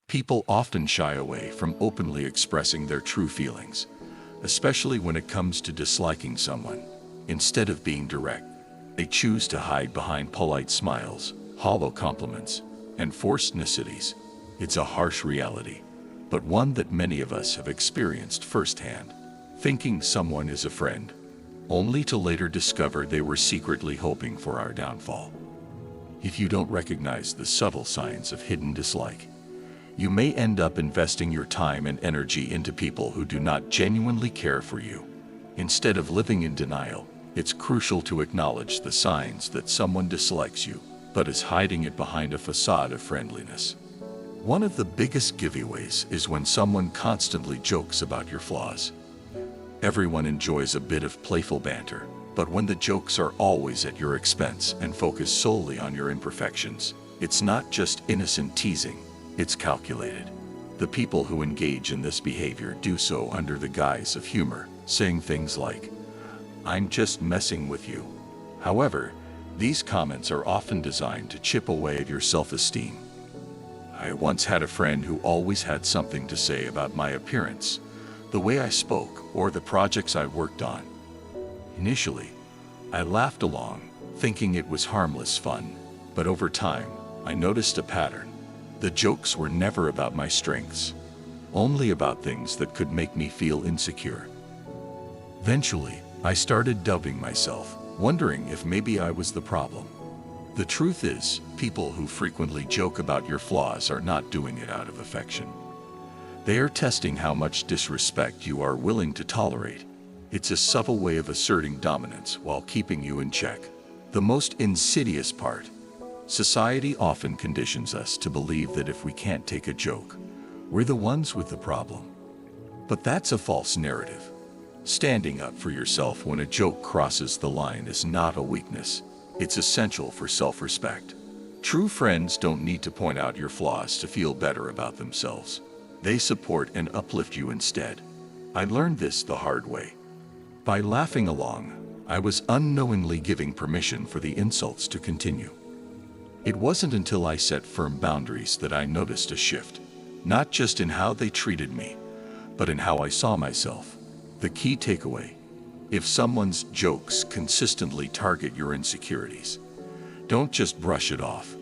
People often shy away from openly expressing their true feelings, especially when it comes to disliking someone. Instead of being direct, they choose to hide behind polite smiles, hollow compliments, and forced niceties. It's a harsh reality, but one that many of us have experienced firsthand. Thinking someone is a friend, only to later discover they were secretly hoping for our downfall. If you don't recognize the subtle signs of hidden dislike, you may end up investing your time and energy into people who do not genuinely care for you. Instead of living in denial, it's crucial to acknowledge the signs that someone dislikes you, but is hiding it behind a facade of friendliness. One of the biggest giveaways is when someone constantly jokes about your flaws. Everyone enjoys a bit of playful banter, but when the jokes are always at your expense and focus solely on your imperfections, it's not just innocent teasing. It's calculated. The people who engage in this behavior do so under the guise of humor, saying things like, "I'm just messing with you." However, these comments are often designed to chip away at your self-esteem. I once had a friend who always had something to say about my appearance, the way I spoke, or the projects I worked on. Initially, I laughed along, thinking it was harmless fun, but over time, I noticed a pattern. The jokes were never about my strengths, only about things that could make me feel insecure. Eventually, I started doubting myself, wondering if maybe I was the problem. The truth is, people who frequently joke about your flaws are not doing it out of affection. They are testing how much disrespect you are willing to tolerate. It's a subtle way of asserting dominance while keeping you in check. The most insidious part: society often conditions us to believe that if we can't take a joke, we're the ones with the problem. But that's a false narrative. Standing up for yourself when a joke crosses the line is not a weakness. It's essential for self-respect. True friends don't need to point out your flaws to feel better about themselves. They support and uplift you instead. I learned this the hard way. By laughing along, I was unknowingly giving permission for the insults to continue. It wasn't until I set firm boundaries that I noticed a shift, not just in how they treated me, but in how I saw myself. The key takeaway: if someone's jokes consistently target your insecurities, don't just brush it off.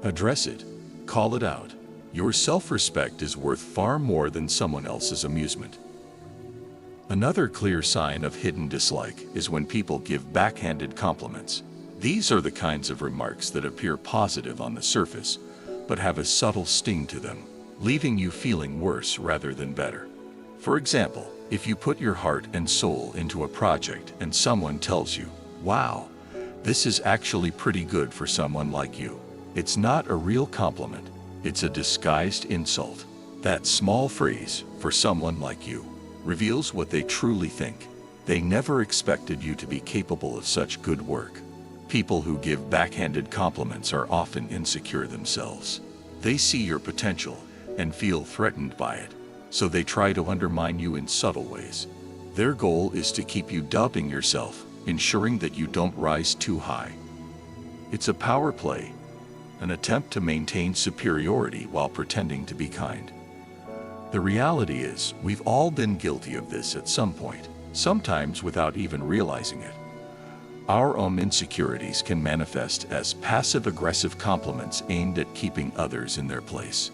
Address it, call it out. Your self-respect is worth far more than someone else's amusement. Another clear sign of hidden dislike is when people give backhanded compliments. These are the kinds of remarks that appear positive on the surface, but have a subtle sting to them, leaving you feeling worse rather than better. For example, if you put your heart and soul into a project and someone tells you, "Wow, this is actually pretty good for someone like you," it's not a real compliment, it's a disguised insult. That small phrase, "for someone like you," reveals what they truly think. They never expected you to be capable of such good work. People who give backhanded compliments are often insecure themselves. They see your potential and feel threatened by it, so they try to undermine you in subtle ways. Their goal is to keep you doubting yourself, ensuring that you don't rise too high. It's a power play, an attempt to maintain superiority while pretending to be kind. The reality is, we've all been guilty of this at some point, sometimes without even realizing it. Our own insecurities can manifest as passive-aggressive compliments aimed at keeping others in their place.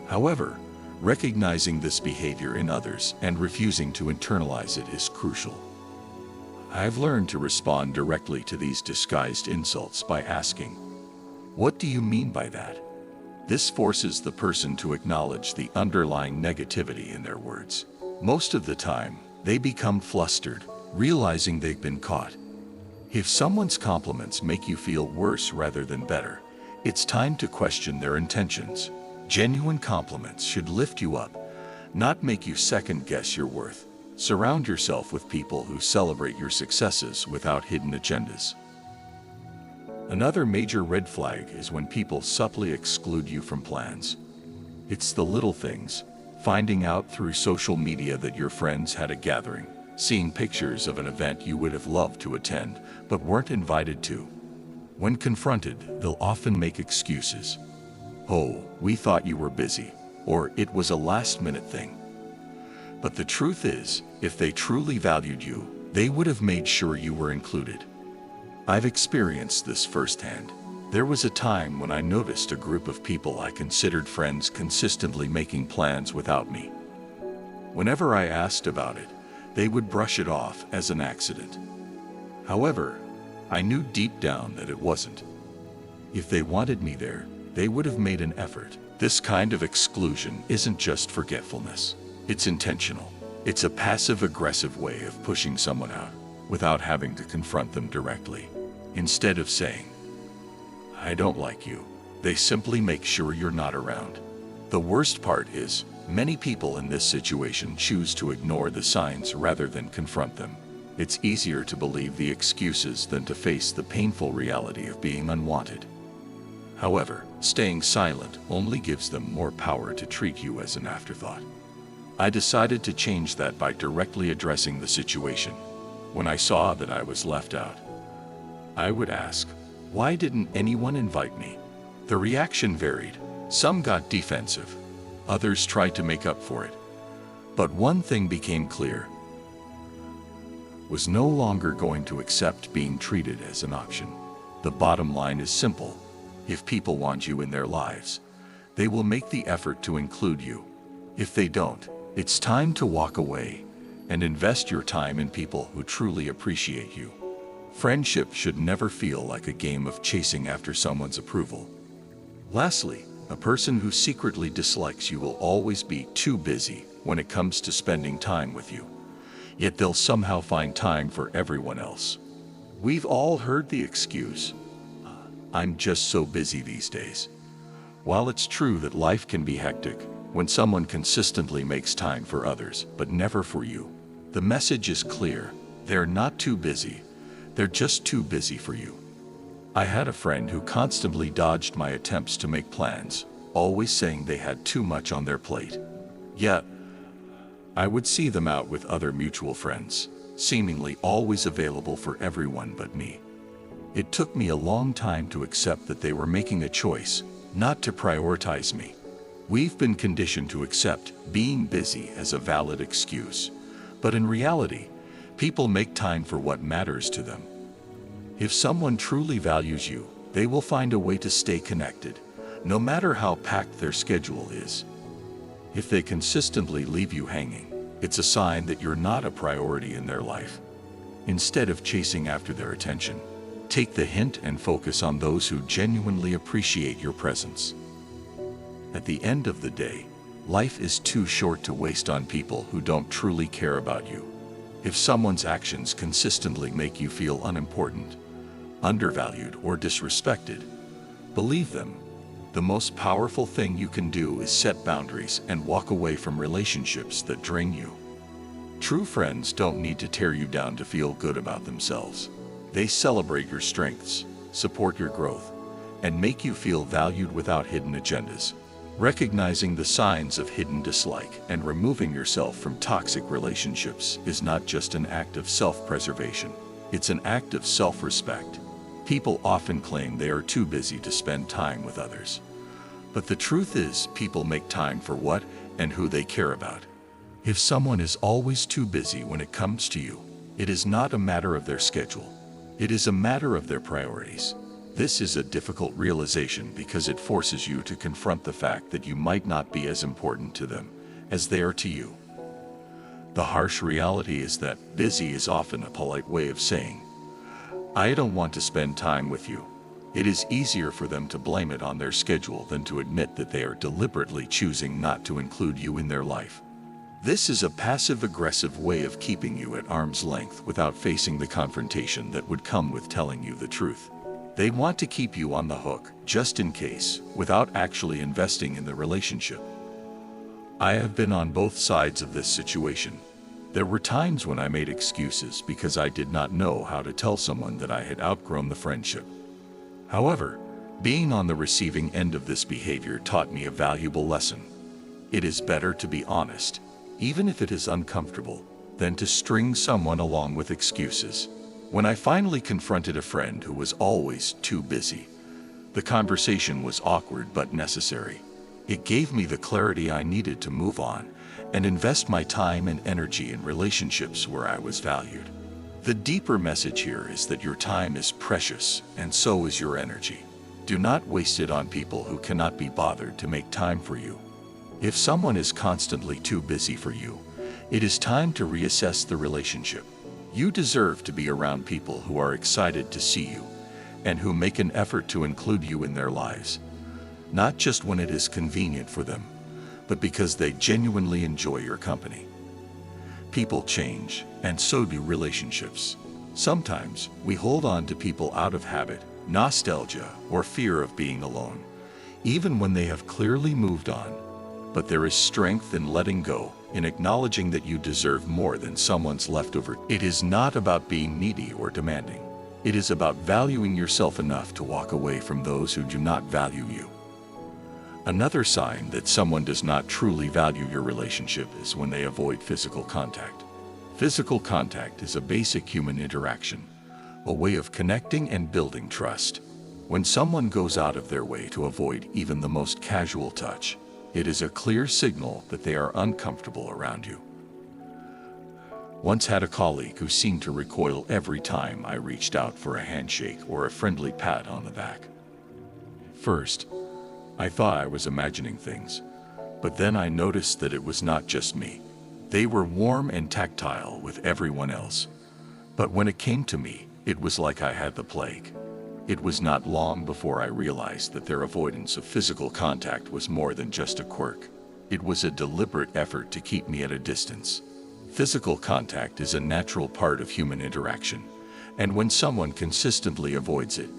However, recognizing this behavior in others and refusing to internalize it is crucial. I've learned to respond directly to these disguised insults by asking, "What do you mean by that?" This forces the person to acknowledge the underlying negativity in their words. Most of the time, they become flustered, realizing they've been caught. If someone's compliments make you feel worse rather than better, it's time to question their intentions. Genuine compliments should lift you up, not make you second-guess your worth. Surround yourself with people who celebrate your successes without hidden agendas. Another major red flag is when people subtly exclude you from plans. It's the little things: finding out through social media that your friends had a gathering, seeing pictures of an event you would have loved to attend but weren't invited to. When confronted, they'll often make excuses. "Oh, we thought you were busy," or "It was a last-minute thing." But the truth is, if they truly valued you, they would have made sure you were included. I've experienced this firsthand. There was a time when I noticed a group of people I considered friends consistently making plans without me. Whenever I asked about it, they would brush it off as an accident. However, I knew deep down that it wasn't. If they wanted me there, they would have made an effort. This kind of exclusion isn't just forgetfulness. It's intentional. It's a passive-aggressive way of pushing someone out without having to confront them directly. Instead of saying, "I don't like you," they simply make sure you're not around. The worst part is, many people in this situation choose to ignore the signs rather than confront them. It's easier to believe the excuses than to face the painful reality of being unwanted. However, staying silent only gives them more power to treat you as an afterthought. I decided to change that by directly addressing the situation. When I saw that I was left out, I would ask, "Why didn't anyone invite me?" The reaction varied. Some got defensive. Others tried to make up for it. But one thing became clear: was no longer going to accept being treated as an option. The bottom line is simple. If people want you in their lives, they will make the effort to include you. If they don't, it's time to walk away and invest your time in people who truly appreciate you. Friendship should never feel like a game of chasing after someone's approval. Lastly, a person who secretly dislikes you will always be too busy when it comes to spending time with you. Yet they'll somehow find time for everyone else. We've all heard the excuse, "I'm just so busy these days." While it's true that life can be hectic, when someone consistently makes time for others but never for you, the message is clear. They're not too busy. They're just too busy for you. I had a friend who constantly dodged my attempts to make plans, always saying they had too much on their plate. Yet, I would see them out with other mutual friends, seemingly always available for everyone but me. It took me a long time to accept that they were making a choice, not to prioritize me. We've been conditioned to accept being busy as a valid excuse, but in reality, people make time for what matters to them. If someone truly values you, they will find a way to stay connected, no matter how packed their schedule is. If they consistently leave you hanging, it's a sign that you're not a priority in their life. Instead of chasing after their attention, take the hint and focus on those who genuinely appreciate your presence. At the end of the day, life is too short to waste on people who don't truly care about you. If someone's actions consistently make you feel unimportant, undervalued, or disrespected, believe them. The most powerful thing you can do is set boundaries and walk away from relationships that drain you. True friends don't need to tear you down to feel good about themselves. They celebrate your strengths, support your growth, and make you feel valued without hidden agendas. Recognizing the signs of hidden dislike and removing yourself from toxic relationships is not just an act of self-preservation. It's an act of self-respect. People often claim they are too busy to spend time with others. But the truth is, people make time for what and who they care about. If someone is always too busy when it comes to you, it is not a matter of their schedule. It is a matter of their priorities. This is a difficult realization because it forces you to confront the fact that you might not be as important to them as they are to you. The harsh reality is that busy is often a polite way of saying, "I don't want to spend time with you." It is easier for them to blame it on their schedule than to admit that they are deliberately choosing not to include you in their life. This is a passive-aggressive way of keeping you at arm's length without facing the confrontation that would come with telling you the truth. They want to keep you on the hook, just in case, without actually investing in the relationship. I have been on both sides of this situation. There were times when I made excuses because I did not know how to tell someone that I had outgrown the friendship. However, being on the receiving end of this behavior taught me a valuable lesson. It is better to be honest, even if it is uncomfortable, than to string someone along with excuses. When I finally confronted a friend who was always too busy, The conversation was awkward but necessary. It gave me the clarity I needed to move on and invest my time and energy in relationships where I was valued. The deeper message here is that your time is precious, and so is your energy. Do not waste it on people who cannot be bothered to make time for you. If someone is constantly too busy for you, it is time to reassess the relationship. You deserve to be around people who are excited to see you and who make an effort to include you in their lives, not just when it is convenient for them, but because they genuinely enjoy your company. People change, and so do relationships. Sometimes we hold on to people out of habit, nostalgia, or fear of being alone, even when they have clearly moved on. But there is strength in letting go, in acknowledging that you deserve more than someone's leftover. It is not about being needy or demanding. It is about valuing yourself enough to walk away from those who do not value you. Another sign that someone does not truly value your relationship is when they avoid physical contact. Physical contact is a basic human interaction, a way of connecting and building trust. When someone goes out of their way to avoid even the most casual touch, it is a clear signal that they are uncomfortable around you. Once had a colleague who seemed to recoil every time I reached out for a handshake or a friendly pat on the back. First, I thought I was imagining things, but then I noticed that it was not just me. They were warm and tactile with everyone else. But when it came to me, it was like I had the plague. It was not long before I realized that their avoidance of physical contact was more than just a quirk. It was a deliberate effort to keep me at a distance. Physical contact is a natural part of human interaction, and when someone consistently avoids it,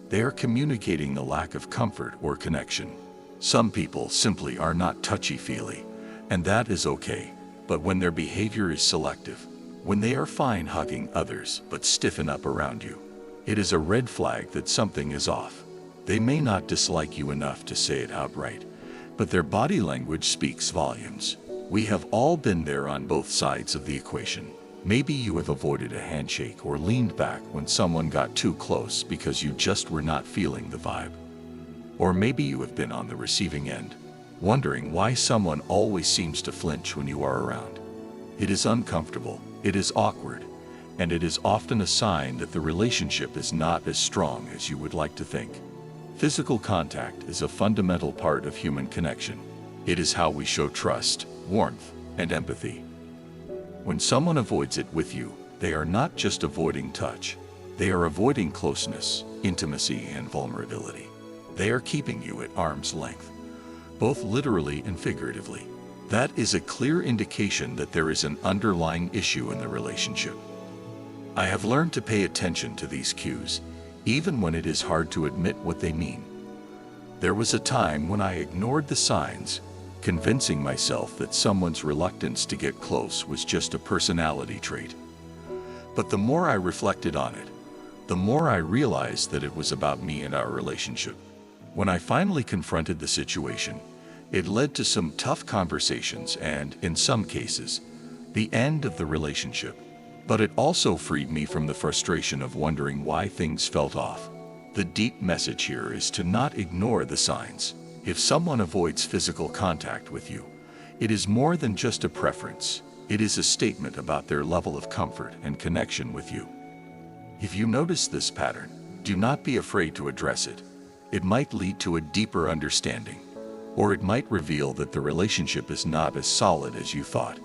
they are communicating the lack of comfort or connection. Some people simply are not touchy-feely, and that is okay. But when their behavior is selective, when they are fine hugging others but stiffen up around you, it is a red flag that something is off. They may not dislike you enough to say it outright, but their body language speaks volumes. We have all been there on both sides of the equation. Maybe you have avoided a handshake or leaned back when someone got too close because you just were not feeling the vibe. Or maybe you have been on the receiving end, wondering why someone always seems to flinch when you are around. It is uncomfortable, it is awkward, and it is often a sign that the relationship is not as strong as you would like to think. Physical contact is a fundamental part of human connection. It is how we show trust, warmth, and empathy. When someone avoids it with you, they are not just avoiding touch. They are avoiding closeness, intimacy, and vulnerability. They are keeping you at arm's length, both literally and figuratively. That is a clear indication that there is an underlying issue in the relationship. I have learned to pay attention to these cues, even when it is hard to admit what they mean. There was a time when I ignored the signs, convincing myself that someone's reluctance to get close was just a personality trait. But the more I reflected on it, the more I realized that it was about me and our relationship. When I finally confronted the situation, it led to some tough conversations and, in some cases, the end of the relationship. But it also freed me from the frustration of wondering why things felt off. The deep message here is to not ignore the signs. If someone avoids physical contact with you, it is more than just a preference. It is a statement about their level of comfort and connection with you. If you notice this pattern, do not be afraid to address it. It might lead to a deeper understanding, or it might reveal that the relationship is not as solid as you thought.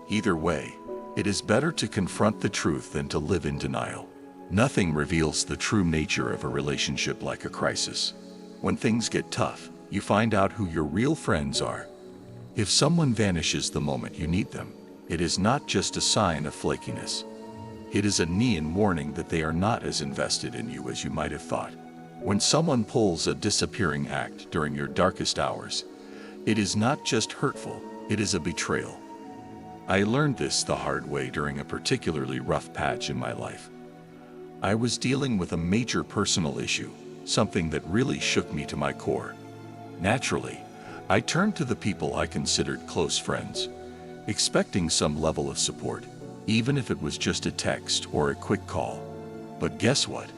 Either way, it is better to confront the truth than to live in denial. Nothing reveals the true nature of a relationship like a crisis. When things get tough, you find out who your real friends are. If someone vanishes the moment you need them, it is not just a sign of flakiness. It is a neon warning that they are not as invested in you as you might have thought. When someone pulls a disappearing act during your darkest hours, it is not just hurtful, it is a betrayal. I learned this the hard way during a particularly rough patch in my life. I was dealing with a major personal issue, something that really shook me to my core. Naturally, I turned to the people I considered close friends, expecting some level of support, even if it was just a text or a quick call. But guess what?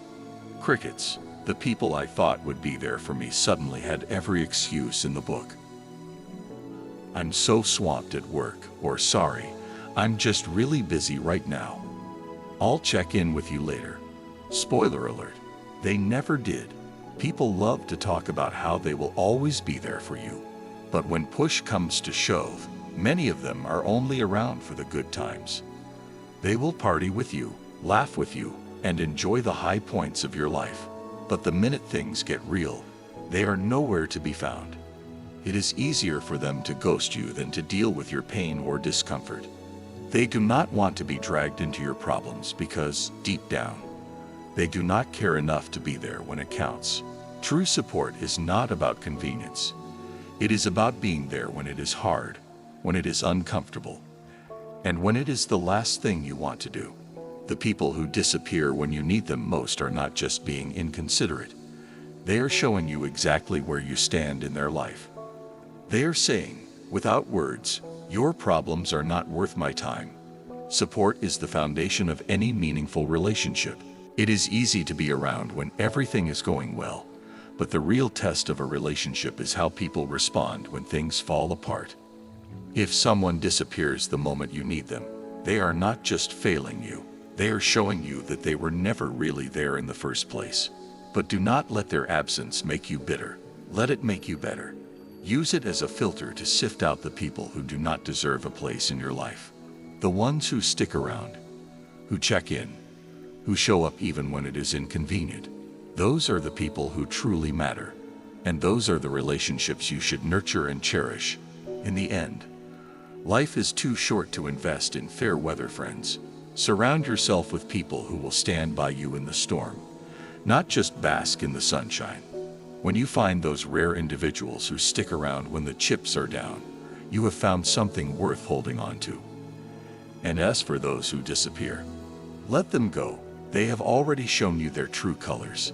Crickets. The people I thought would be there for me suddenly had every excuse in the book. I'm so swamped at work, or sorry, I'm just really busy right now. I'll check in with you later. Spoiler alert, they never did. People love to talk about how they will always be there for you. But when push comes to shove, many of them are only around for the good times. They will party with you, laugh with you, and enjoy the high points of your life. But the minute things get real, they are nowhere to be found. It is easier for them to ghost you than to deal with your pain or discomfort. They do not want to be dragged into your problems because, deep down, they do not care enough to be there when it counts. True support is not about convenience. It is about being there when it is hard, when it is uncomfortable, and when it is the last thing you want to do. The people who disappear when you need them most are not just being inconsiderate. They are showing you exactly where you stand in their life. They are saying, without words, your problems are not worth my time. Support is the foundation of any meaningful relationship. It is easy to be around when everything is going well, but the real test of a relationship is how people respond when things fall apart. If someone disappears the moment you need them, they are not just failing you. They are showing you that they were never really there in the first place. But do not let their absence make you bitter. Let it make you better. Use it as a filter to sift out the people who do not deserve a place in your life. The ones who stick around, who check in, who show up even when it is inconvenient. Those are the people who truly matter. And those are the relationships you should nurture and cherish. In the end, life is too short to invest in fair weather friends. Surround yourself with people who will stand by you in the storm, not just bask in the sunshine. When you find those rare individuals who stick around when the chips are down, you have found something worth holding on to. And as for those who disappear, let them go. They have already shown you their true colors.